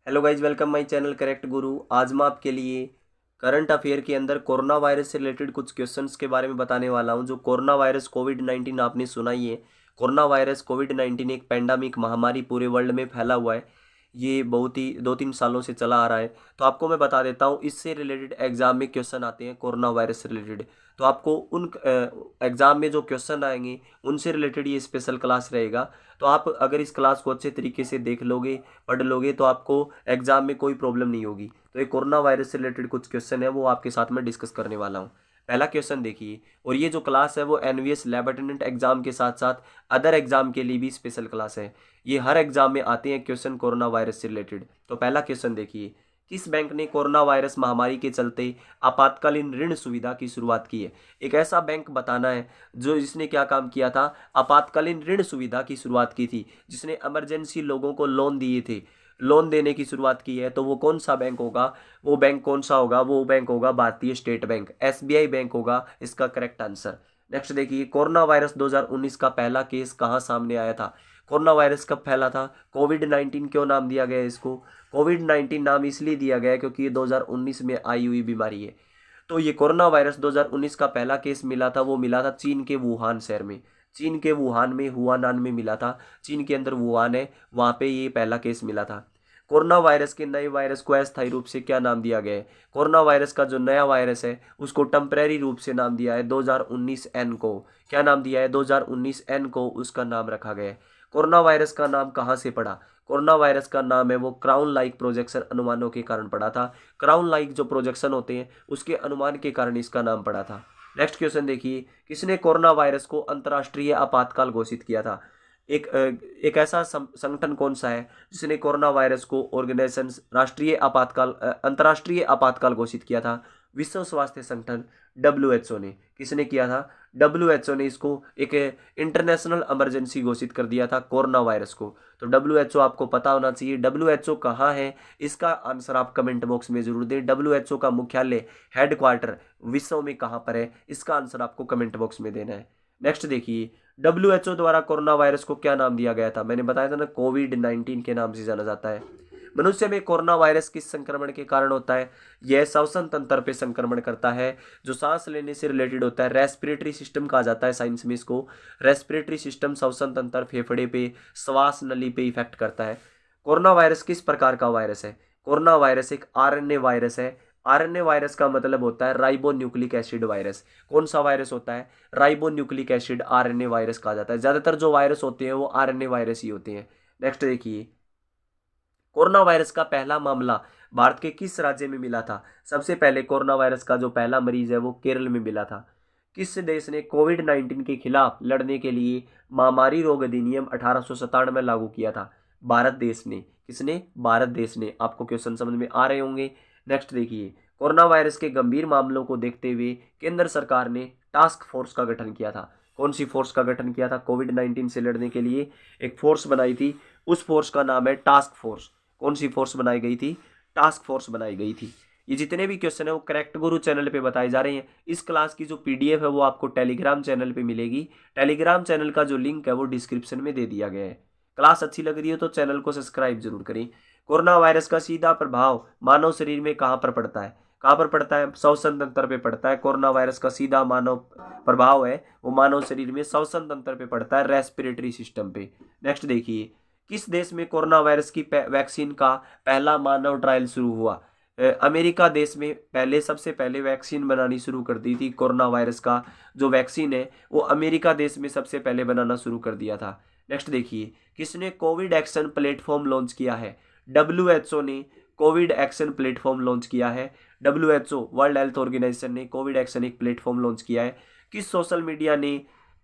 Hello guys, welcome my channel correct गुरु। आज मैं आपके लिए करंट अफेयर के अंदर कोरोना वायरस से रिलेटेड कुछ क्वेश्चंस के बारे में बताने वाला हूं। जो कोरोना वायरस कोविड-19 आपने सुना ही है। कोरोना वायरस कोविड-19 एक पैंडेमिक महामारी पूरे वर्ल्ड में फैला हुआ है। ये बहुत ही 2-3 सालों से चला आ रहा है। तो आपको मैं बता देता हूँ, इससे रिलेटेड एग्जाम में क्वेश्चन आते हैं कोरोना वायरस से रिलेटेड। तो आपको उन एग्जाम में जो क्वेश्चन आएंगे उनसे रिलेटेड ये स्पेशल क्लास रहेगा। तो आप अगर इस क्लास को अच्छे तरीके से देख लोगे, पढ़ लोगे, तो आपको एग्जाम में कोई प्रॉब्लम नहीं होगी। तो ये कोरोना वायरस से रिलेटेड कुछ क्वेश्चन है वो आपके साथ में डिस्कस करने वाला हूँ। पहला क्वेश्चन देखिए, और ये जो क्लास है वो एनवीएस लैब अटेंडेंट एग्जाम के साथ साथ अदर एग्जाम के लिए भी स्पेशल क्लास है। ये हर एग्जाम में आते हैं क्वेश्चन कोरोना वायरस से रिलेटेड। तो पहला क्वेश्चन देखिए, किस बैंक ने कोरोना वायरस महामारी के चलते आपातकालीन ऋण सुविधा की शुरुआत की है? एक ऐसा बैंक बताना है जो जिसने क्या काम किया था, आपातकालीन ऋण सुविधा की शुरुआत की थी, जिसने इमरजेंसी लोगों को लोन दिए थे, लोन देने की शुरुआत की है। तो वो कौन सा बैंक होगा? वो बैंक कौन सा होगा? वो बैंक होगा भारतीय स्टेट बैंक, एसबीआई बैंक होगा इसका करेक्ट आंसर। नेक्स्ट देखिए, कोरोना वायरस 2019 का पहला केस कहाँ सामने आया था? कोरोना वायरस कब फैला था? कोविड-19 क्यों नाम दिया गया है इसको? कोविड-19 नाम इसलिए दिया गया है क्योंकि ये 2019 में आई हुई बीमारी है। तो ये कोरोना वायरस 2019 का पहला केस मिला था, वो मिला था चीन के वुहान शहर में। चीन के वुहान में, हुआनान में मिला था। चीन के अंदर वुहान है, वहाँ पे ये पहला केस मिला था। कोरोना वायरस के नए वायरस को अस्थायी रूप से क्या नाम दिया गया है? कोरोना वायरस का जो नया वायरस है उसको टेम्परेरी रूप से नाम दिया है 2019 एन को। क्या नाम दिया है? 2019 एन को उसका नाम रखा गया है। कोरोना वायरस का नाम कहाँ से पड़ा? कोरोना वायरस का नाम है वो क्राउन लाइक प्रोजेक्शन अनुमानों के कारण पड़ा था। क्राउन लाइक जो प्रोजेक्शन होते हैं उसके अनुमान के कारण इसका नाम पड़ा था। नेक्स्ट क्वेश्चन देखिए, किसने कोरोना वायरस को अंतर्राष्ट्रीय आपातकाल घोषित किया था? एक ऐसा संगठन कौन सा है जिसने कोरोना वायरस को ऑर्गेनाइजेशन राष्ट्रीय आपातकाल अंतर्राष्ट्रीय आपातकाल घोषित किया था? विश्व स्वास्थ्य संगठन, डब्ल्यूएचओ ने। किसने किया था? डब्ल्यूएचओ ने इसको एक इंटरनेशनल इमरजेंसी घोषित कर दिया था कोरोना वायरस को। तो डब्ल्यूएचओ आपको पता होना चाहिए। डब्ल्यूएचओ कहाँ है, इसका आंसर आप कमेंट बॉक्स में जरूर दें। डब्ल्यूएचओ का मुख्यालय, हेडक्वार्टर विश्व में कहाँ पर है, इसका आंसर आपको कमेंट बॉक्स में देना है। नेक्स्ट देखिए, डब्ल्यूएचओ द्वारा कोरोना वायरस को क्या नाम दिया गया था? मैंने बताया था ना, कोविड-19 के नाम से जाना जाता है। मनुष्य में कोरोना वायरस किस संक्रमण के कारण होता है? यह श्वसन तंत्र पे संक्रमण करता है, जो सांस लेने से रिलेटेड होता है। रेस्पिरेटरी सिस्टम कहा जाता है साइंस में इसको। रेस्पिरेटरी सिस्टम, श्वसन तंत्र, फेफड़े पे, श्वास नली पे इफेक्ट करता है। कोरोना वायरस किस प्रकार का वायरस है? कोरोना वायरस एक आरएनए वायरस है। आरएनए वायरस का मतलब होता है राइबो न्यूक्लिक एसिड वायरस। कौन सा वायरस होता है? Ribo nucleic acid RNA virus कहा जाता है। ज्यादातर जो वायरस होते हैं वो आरएनए वायरस ही होते हैं। नेक्स्ट देखिए, कोरोना वायरस का पहला मामला भारत के किस राज्य में मिला था? सबसे पहले कोरोना वायरस का जो पहला मरीज है वो केरल में मिला था। किस देश ने कोविड-19 के खिलाफ लड़ने के लिए महामारी रोग अधिनियम 1897 में लागू किया था? भारत देश ने। किसने? भारत देश ने। आपको क्वेश्चन समझ में आ रहे होंगे। नेक्स्ट देखिए, कोरोना वायरस के गंभीर मामलों को देखते हुए केंद्र सरकार ने टास्क फोर्स का गठन किया था। कौन सी फोर्स का गठन किया था? कोविड-19 से लड़ने के लिए एक फोर्स बनाई थी, उस फोर्स का नाम है टास्क फोर्स। कौन सी फोर्स बनाई गई थी? टास्क फोर्स बनाई गई थी। ये जितने भी क्वेश्चन है वो करेक्ट गुरु चैनल पे बताए जा रहे हैं। इस क्लास की जो पीडीएफ है वो आपको टेलीग्राम चैनल पे मिलेगी। टेलीग्राम चैनल का जो लिंक है वो डिस्क्रिप्शन में दे दिया गया है। क्लास अच्छी लग रही है तो चैनल को सब्सक्राइब जरूर करें। कोरोना वायरस का सीधा प्रभाव मानव शरीर में कहाँ पर पड़ता है? कहाँ पर पड़ता है? श्वसन तंत्र पे पड़ता है। कोरोना वायरस का सीधा मानव प्रभाव है वो मानव शरीर में श्वसन तंत्र पे पड़ता है, रेस्पिरेटरी सिस्टम पे। नेक्स्ट देखिए, किस देश में कोरोना वायरस की वैक्सीन का पहला मानव ट्रायल शुरू हुआ? अमेरिका देश में पहले सबसे पहले वैक्सीन बनानी शुरू कर दी थी। कोरोना वायरस का जो वैक्सीन है वो अमेरिका देश में सबसे पहले बनाना शुरू कर दिया था। नेक्स्ट देखिए, किसने कोविड एक्शन प्लेटफॉर्म लॉन्च किया है? डब्ल्यूएचओ ने कोविड एक्शन प्लेटफॉर्म लॉन्च किया है। डब्ल्यूएचओ, वर्ल्ड हेल्थ ऑर्गेनाइजेशन ने कोविड एक्शन एक प्लेटफॉर्म लॉन्च किया है। किस सोशल मीडिया ने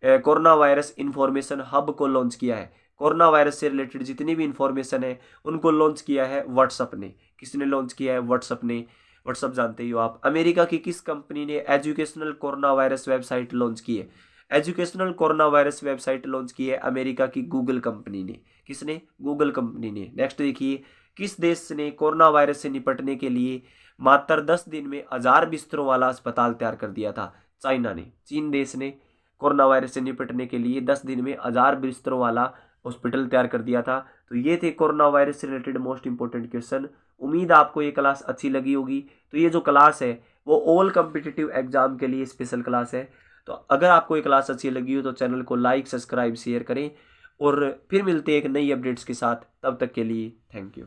कोरोना वायरस इंफॉर्मेशन हब को लॉन्च किया है? कोरोना वायरस से रिलेटेड जितनी भी इंफॉर्मेशन है उनको लॉन्च किया है व्हाट्सएप ने। किसने लॉन्च किया है? व्हाट्सएप ने। व्हाट्सएप जानते ही हो आप। अमेरिका की किस कंपनी ने educational corona virus website launch की है? Educational corona virus website launch की है अमेरिका की गूगल कंपनी ने। किसने? गूगल कंपनी ने। नेक्स्ट देखिए, किस देश ने कोरोना वायरस से निपटने के लिए मात्र 10 दिन में 1000 बिस्तरों वाला अस्पताल तैयार कर दिया था? चाइना ने। चीन देश ने कोरोना वायरस से निपटने के लिए 10 दिन में 1000 बिस्तरों वाला हॉस्पिटल तैयार कर दिया था। तो ये थे कोरोना वायरस से रिलेटेड मोस्ट इंपॉर्टेंट क्वेश्चन। उम्मीद आपको ये क्लास अच्छी लगी होगी। तो ये जो क्लास है वो ऑल कम्पिटिटिव एग्जाम के लिए स्पेशल क्लास है। तो अगर आपको ये क्लास अच्छी लगी हो तो चैनल को लाइक, सब्सक्राइब, शेयर करें और फिर मिलते हैं एक नई अपडेट्स के साथ। तब तक के लिए थैंक यू।